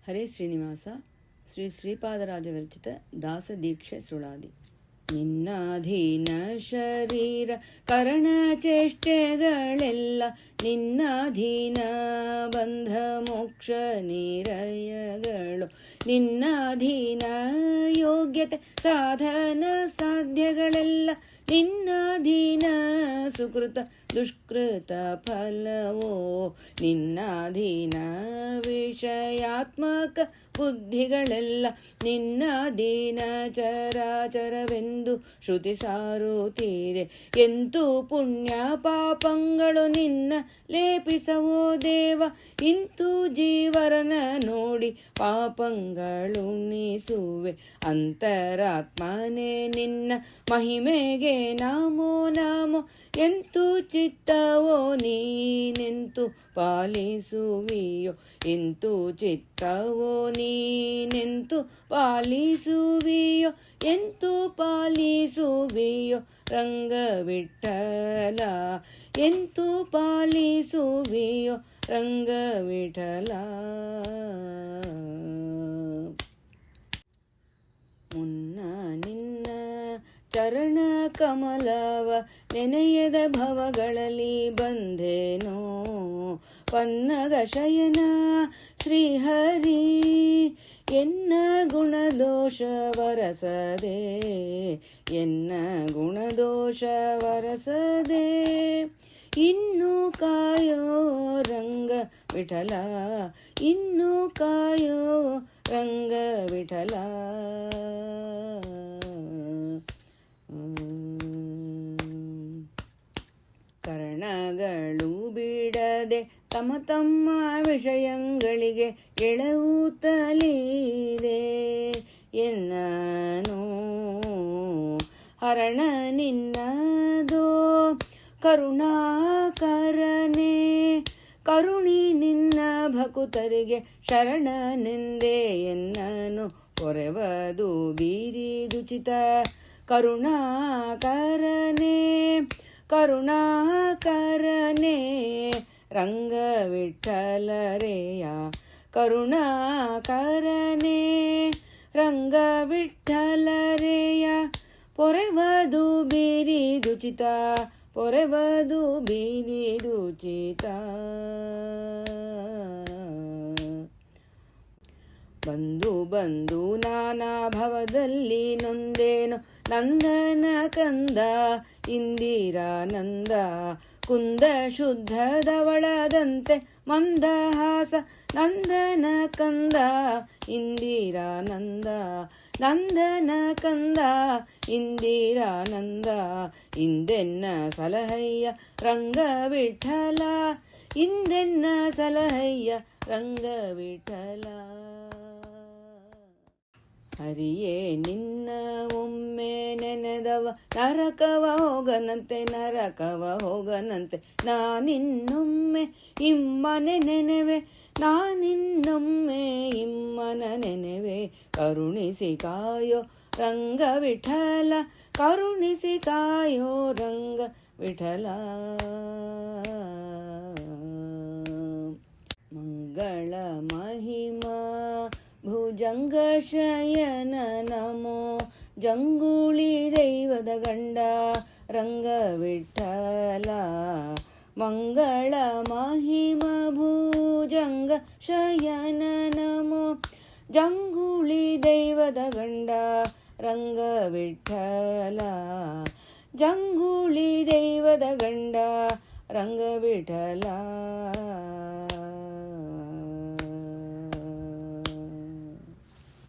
ಹರೇ ಶ್ರೀನಿವಾಸ. ಶ್ರೀ ಶ್ರೀಪಾದರಾಜ ವಿರಚಿತ ದಾಸದೀಕ್ಷೆ ಸುಳಾದಿ. ನಿನ್ನಾಧೀನ ಶರೀರ ಕರಣ ಚೇಷ್ಟೆಗಳೆಲ್ಲ ನಿನ್ನಾಧೀನ, ಬಂಧ ಮೋಕ್ಷ ನಿರಯಗಳು ನಿನ್ನಾಧೀನ, ಯೋಗ್ಯತೆ ಸಾಧನ ಸಾಧ್ಯಗಳೆಲ್ಲ ನಿನ್ನಾಧೀನ, ಸುಕೃತ ದುಷ್ಕೃತ ಫಲವೋ ನಿನ್ನಾಧೀನ, ವಿಷಯಾತ್ಮಕ ಬುದ್ಧಿಗಳೆಲ್ಲ ನಿನ್ನಾಧೀನ, ಚರಾಚರವೆಂದು ಶ್ರುತಿ ಸಾರುತ್ತಿದೆ ಎಂತೂ ಪುಣ್ಯ ಪಾಪಗಳು ನಿನ್ನ ಲೇಪಿಸವೋ ದೇವ, ಇಂತೂ ಜೀವರನ ನೋಡಿ ಪಾಪಗಳುಣಿಸುವೆ, ಅಂತರಾತ್ಮನೇ ನಿನ್ನ ಮಹಿಮೆಗೆ ನಾಮೋ ನಾಮೋ, ಎಂತೂ ಚಿತ್ತವೋ ನೀನೆಂತು ಪಾಲಿಸುವಿಯೋ, ಎಂತೂ ಚಿತ್ತವೋ ನೀನೆಂತು ಪಾಲಿಸುವಿಯೋ, ಎಂತೂ ಪಾಲಿಸುವಿಯೋ ರಂಗ ವಿಠಲ, ಎಂತೂ ಪಾಲಿಸುವಿಯೋ ರಂಗ ವಿಠಲ. ಮುನ್ನ ನಿನ್ನ ಚರಣ ಕಮಲವ ನೆನೆಯದ ಭವಗಳಲ್ಲಿ ಬಂದೇನೋ, ಪನ್ನಗ ಶಯನ ಶ್ರೀಹರಿ ಎನ್ನ ಗುಣದೋಷ ವರಸದೆ, ಎನ್ನ ಗುಣದೋಷ ವರಸದೆ, ಇನ್ನು ಕಾಯೋ ರಂಗ ವಿಠಲ, ಇನ್ನು ಕಾಯೋ ರಂಗ ವಿಠಲ. ಕರ್ಣಗಳು ಬಿಡದೆ ತಮ್ಮ ತಮ್ಮ ವಿಷಯಗಳಿಗೆ ಎಳವುತ್ತಲಿದೆ ಎನ್ನನು, ಹರಣ ನಿನ್ನದೋ ಕರುಣಾಕರನೆ, ಕರುಣಿ ನಿನ್ನ ಭಕುತರಿಗೆ ಶರಣನೆಂದೇ ಎನ್ನನು, ಕೊರೆವದು ಬೀರಿದುಚಿತ ಕರುಣಾಕರನೆ, ಕರುಣಾಕರನೆ ರಂಗ ವಿಠಲರೆಯ, ಕರುಣಾಕರನೆ ರಂಗ ವಿಠಲರೆಯ, ಪೊರೆವದು ಬೀರಿದುಚಿತ, ಪೊರೆವದು ಬೀರಿದುಚಿತ. ಬಂದು ಬಂದು ನಾನಾ ಭವದಲ್ಲಿ ನೊಂದೇನು ನಂದನ ಕಂದ, ಇಂದಿರಾನಂದ ಕುಂದ ಶುದ್ಧ ಧವಳದಂತೆ ಮಂದಹಾಸ, ನಂದನ ಕಂದ ಇಂದಿರಾನಂದ, ನಂದನ ಕಂದ ಇಂದಿರಾನಂದ, ಇಂದೆನ್ನ ಸಲಹಯ್ಯ ರಂಗ ವಿಠಲ, ಇಂದೆನ್ನ ಸಲಹಯ್ಯ ರಂಗ ವಿಠಲ. ಹರಿಯೇ ನಿನ್ನ ಒಮ್ಮೆ ನೆನೆದವ ನರಕವ ಹೋಗನಂತೆ, ನರಕವ ಹೋಗನಂತೆ, ನಾನಿನ್ನೊಮ್ಮೆ ಇಮ್ಮನೆ ನೆನೆವೆ, ನಾನಿನ್ನೊಮ್ಮೆ ಇಮ್ಮನ ನೆನೆವೆ, ಕರುಣಿಸಿ ಕಾಯೋ ರಂಗ ವಿಠಲ, ಕರುಣಿಸಿ ಕಾಯೋ ರಂಗ ವಿಠಲ. ಮಂಗಳ ಮಹಿಮಾ ಭುಜಂಗ ಶಯನ ನಮೋ, ಜಂಗೂಳಿ ದೈವದ ಗಂಡ ರಂಗ ವಿಠಲ, ಮಂಗಳ ಮಹಿಮಾ ಭುಜಂಗ ಶಯನ ನಮೋ, ಜಂಗೂಳಿ ದೈವದ ಗಂಡ ರಂಗ ವಿಠಲ, ಜಂಗೂಳಿ ದೈವದ ಗಂಡ ರಂಗ ವಿಠಲ.